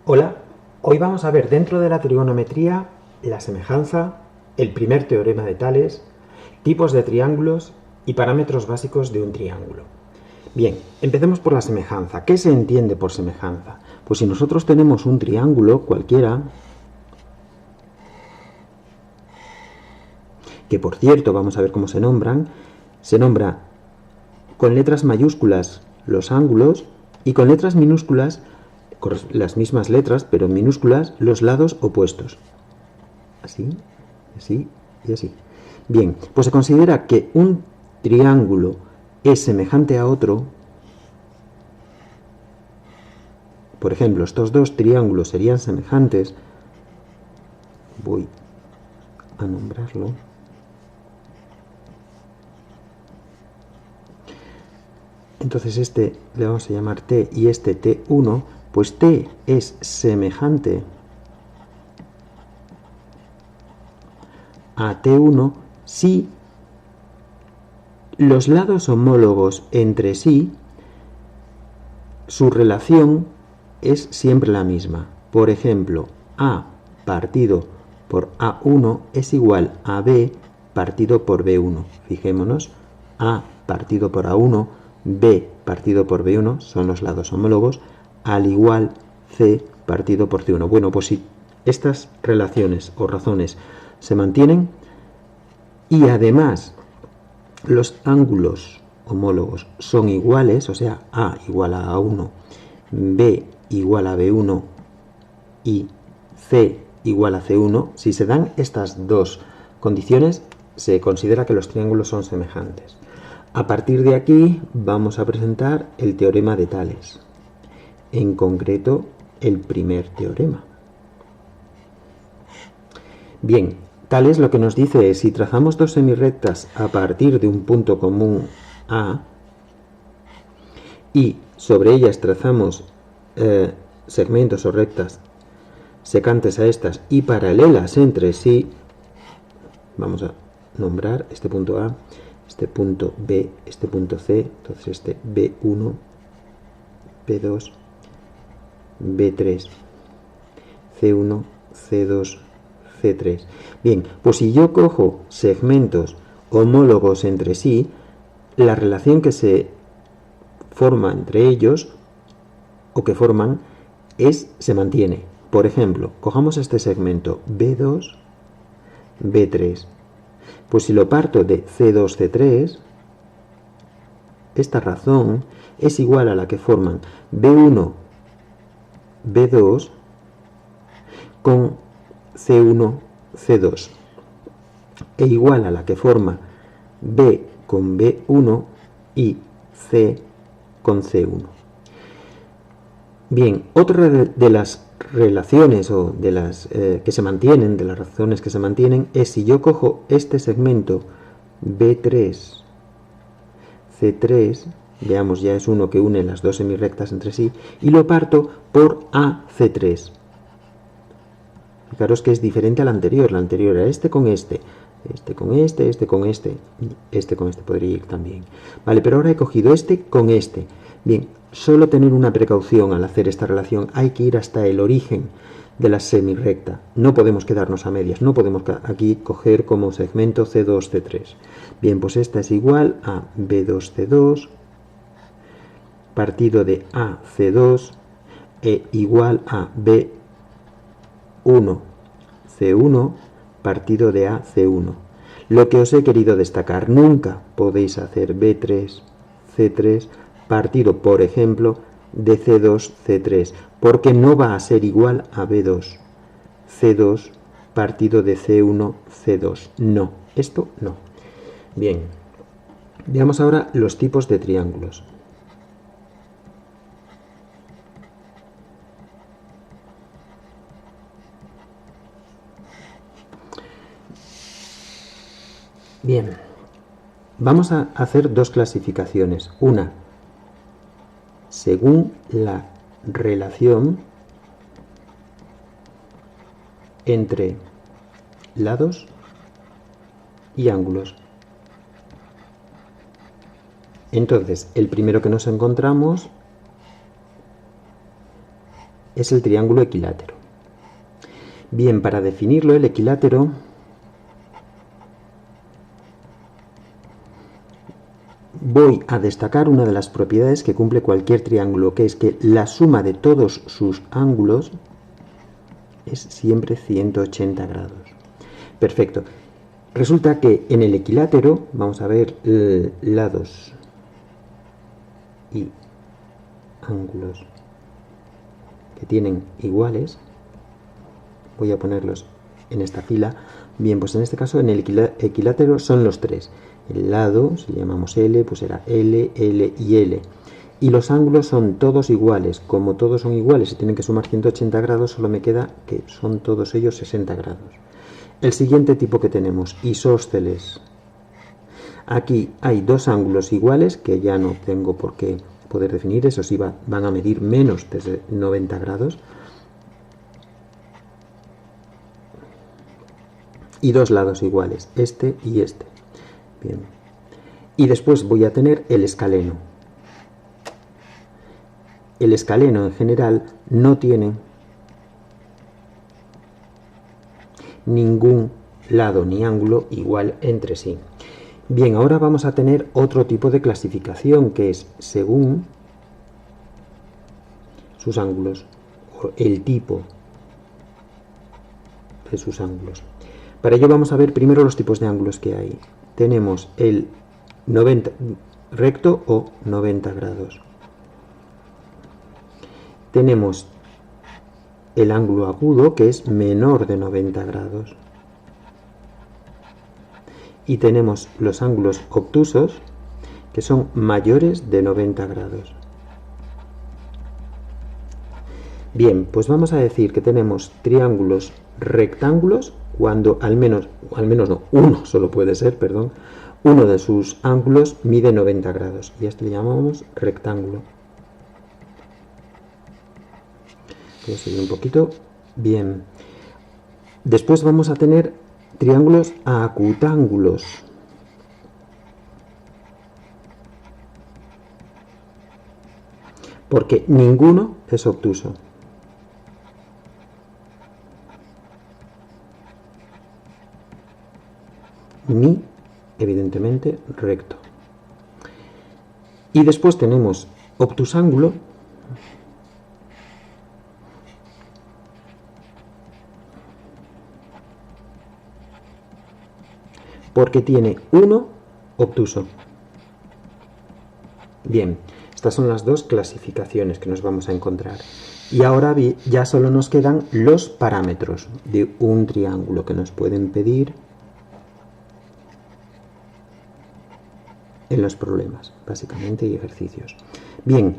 Hola, hoy vamos a ver dentro de la trigonometría la semejanza, el primer teorema de Tales, tipos de triángulos y parámetros básicos de un triángulo. Bien, empecemos por la semejanza. ¿Qué se entiende por semejanza? Pues si nosotros tenemos un triángulo cualquiera, que por cierto vamos a ver cómo se nombran, se nombra con letras mayúsculas los ángulos y con letras minúsculas, las mismas letras pero en minúsculas, los lados opuestos. Así, así y así. Bien, pues se considera que un triángulo es semejante a otro. Por ejemplo, estos dos triángulos serían semejantes. Voy a nombrarlo. Entonces este le vamos a llamar T y este T1. Pues T es semejante a T1 si los lados homólogos entre sí, su relación es siempre la misma. Por ejemplo, A partido por A1 es igual a B partido por B1. Fijémonos, A partido por A1, B partido por B1 son los lados homólogos, al igual C partido por C1. Bueno, pues si estas relaciones o razones se mantienen y además los ángulos homólogos son iguales, o sea, A igual a A1, B igual a B1 y C igual a C1, si se dan estas dos condiciones, se considera que los triángulos son semejantes. A partir de aquí vamos a presentar el teorema de Tales, en concreto el primer teorema. Bien, Tales lo que nos dice es, si trazamos dos semirrectas a partir de un punto común A y sobre ellas trazamos segmentos o rectas secantes a estas y paralelas entre sí, vamos a nombrar este punto A, este punto B, este punto C, entonces este B1, B2, B3, C1, C2, C3. Bien, pues si yo cojo segmentos homólogos entre sí, la relación que se forma entre ellos, o que forman, se mantiene. Por ejemplo, cojamos este segmento B2, B3. Pues si lo parto de C2, C3, esta razón es igual a la que forman B1, B2 con C1, C2, e igual a la que forma B con B1 y C con C1. Bien, otra de las relaciones o de las que se mantienen, de las razones que se mantienen, es si yo cojo este segmento B3, C3, veamos, ya es uno que une las dos semirrectas entre sí, y lo parto por AC3. Fijaros que es diferente al anterior. La anterior era este con este, este con este, este con este, y este con este podría ir también. Vale, pero ahora he cogido este con este. Bien, solo tener una precaución al hacer esta relación, hay que ir hasta el origen de la semirrecta. No podemos quedarnos a medias, no podemos aquí coger como segmento C2, C3. Bien, pues esta es igual a B2, C2, partido de A, C2, e igual a B1, C1, partido de A, C1. Lo que os he querido destacar, nunca podéis hacer B3, C3, partido, por ejemplo, de C2, C3, porque no va a ser igual a B2, C2, partido de C1, C2. No, esto no. Bien, veamos ahora los tipos de triángulos. Bien, vamos a hacer dos clasificaciones. Una, según la relación entre lados y ángulos. Entonces, el primero que nos encontramos es el triángulo equilátero. Bien, para definirlo, el equilátero voy a destacar una de las propiedades que cumple cualquier triángulo, que es que la suma de todos sus ángulos es siempre 180 grados. Perfecto. Resulta que en el equilátero, vamos a ver lados y ángulos que tienen iguales. Voy a ponerlos en esta fila. Bien, pues en este caso en el equilátero son los tres. El lado, si le llamamos L, pues será L, L y L. Y los ángulos son todos iguales. Como todos son iguales y tienen que sumar 180 grados, solo me queda que son todos ellos 60 grados. El siguiente tipo que tenemos, isósceles. Aquí hay dos ángulos iguales, que ya no tengo por qué poder definir, eso sí van a medir menos de 90 grados. Y dos lados iguales, este y este. Bien. Y después voy a tener el escaleno. El escaleno en general no tiene ningún lado ni ángulo igual entre sí. Bien, ahora vamos a tener otro tipo de clasificación, que es según sus ángulos, o el tipo de sus ángulos. Para ello vamos a ver primero los tipos de ángulos que hay. Tenemos el 90 recto o 90 grados. Tenemos el ángulo agudo, que es menor de 90 grados. Y tenemos los ángulos obtusos, que son mayores de 90 grados. Bien, pues vamos a decir que tenemos triángulos rectángulos cuando al menos no, uno solo puede ser, perdón, uno de sus ángulos mide 90 grados. Y a esto le llamamos rectángulo. Voy a seguir un poquito. Bien. Después vamos a tener triángulos acutángulos. Porque ninguno es obtuso. Ni, evidentemente, recto. Y después tenemos obtusángulo, porque tiene uno obtuso. Bien, estas son las dos clasificaciones que nos vamos a encontrar. Y ahora ya solo nos quedan los parámetros de un triángulo que nos pueden pedir en los problemas, básicamente, y ejercicios. Bien,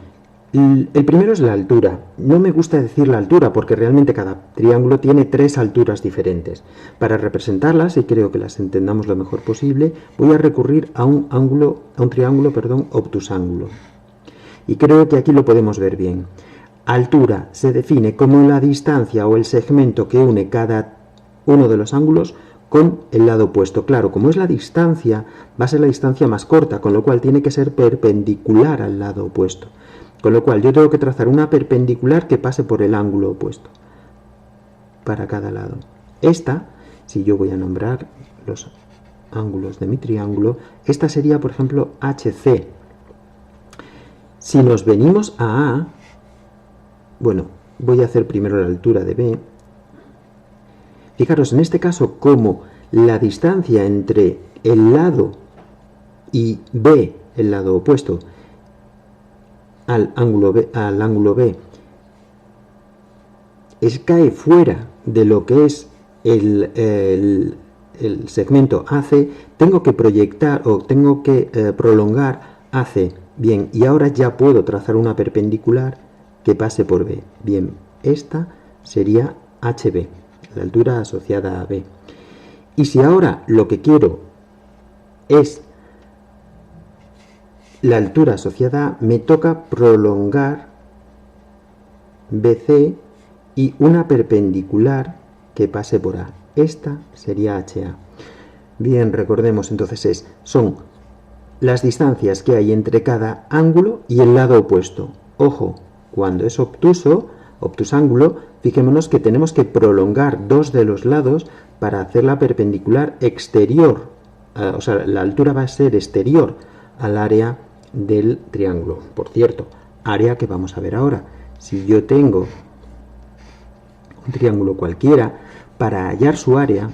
el primero es la altura. No me gusta decir la altura porque realmente cada triángulo tiene tres alturas diferentes. Para representarlas, y creo que las entendamos lo mejor posible, voy a recurrir a un triángulo, obtusángulo. Y creo que aquí lo podemos ver bien. Altura se define como la distancia o el segmento que une cada uno de los ángulos con el lado opuesto. Claro, como es la distancia, va a ser la distancia más corta, con lo cual tiene que ser perpendicular al lado opuesto. Con lo cual yo tengo que trazar una perpendicular que pase por el ángulo opuesto para cada lado. Esta, si yo voy a nombrar los ángulos de mi triángulo, esta sería, por ejemplo, HC. Si nos venimos a A, bueno, voy a hacer primero la altura de B. Fijaros, en este caso, como la distancia entre el lado y B, el lado opuesto, al ángulo B, cae fuera de lo que es el segmento AC, tengo que proyectar o tengo que prolongar AC. Bien, y ahora ya puedo trazar una perpendicular que pase por B. Bien, esta sería HB, la altura asociada a B. Y si ahora lo que quiero es la altura asociada a, me toca prolongar BC y una perpendicular que pase por A. Esta sería HA. Bien, recordemos entonces son las distancias que hay entre cada ángulo y el lado opuesto. Ojo, cuando es obtuso, obtusángulo, fijémonos que tenemos que prolongar dos de los lados para hacer la perpendicular exterior, o sea, la altura va a ser exterior al área del triángulo. Por cierto, área que vamos a ver ahora. Si yo tengo un triángulo cualquiera, para hallar su área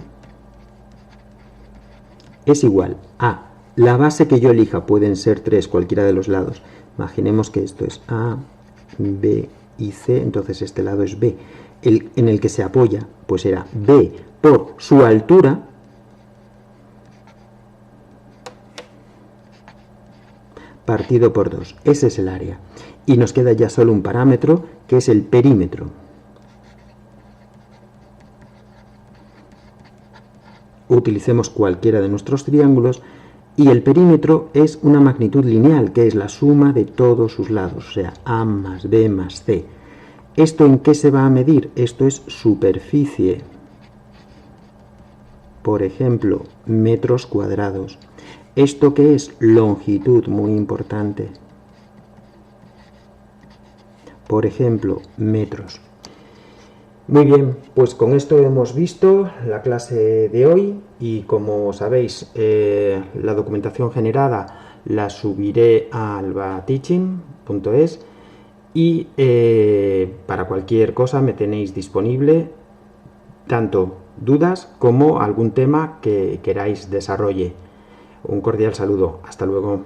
es igual a la base que yo elija, pueden ser 3, cualquiera de los lados. Imaginemos que esto es A, B y C, entonces este lado es B. En el que se apoya, pues será B por su altura partido por 2. Ese es el área. Y nos queda ya solo un parámetro, que es el perímetro. Utilicemos cualquiera de nuestros triángulos y el perímetro es una magnitud lineal, que es la suma de todos sus lados, o sea, A más B más C. ¿Esto en qué se va a medir? Esto es superficie. Por ejemplo, metros cuadrados. ¿Esto qué es? Longitud, muy importante. Por ejemplo, metros. Muy bien, pues con esto hemos visto la clase de hoy y como sabéis, la documentación generada la subiré a albateaching.es y para cualquier cosa me tenéis disponible, tanto dudas como algún tema que queráis desarrolle. Un cordial saludo, hasta luego.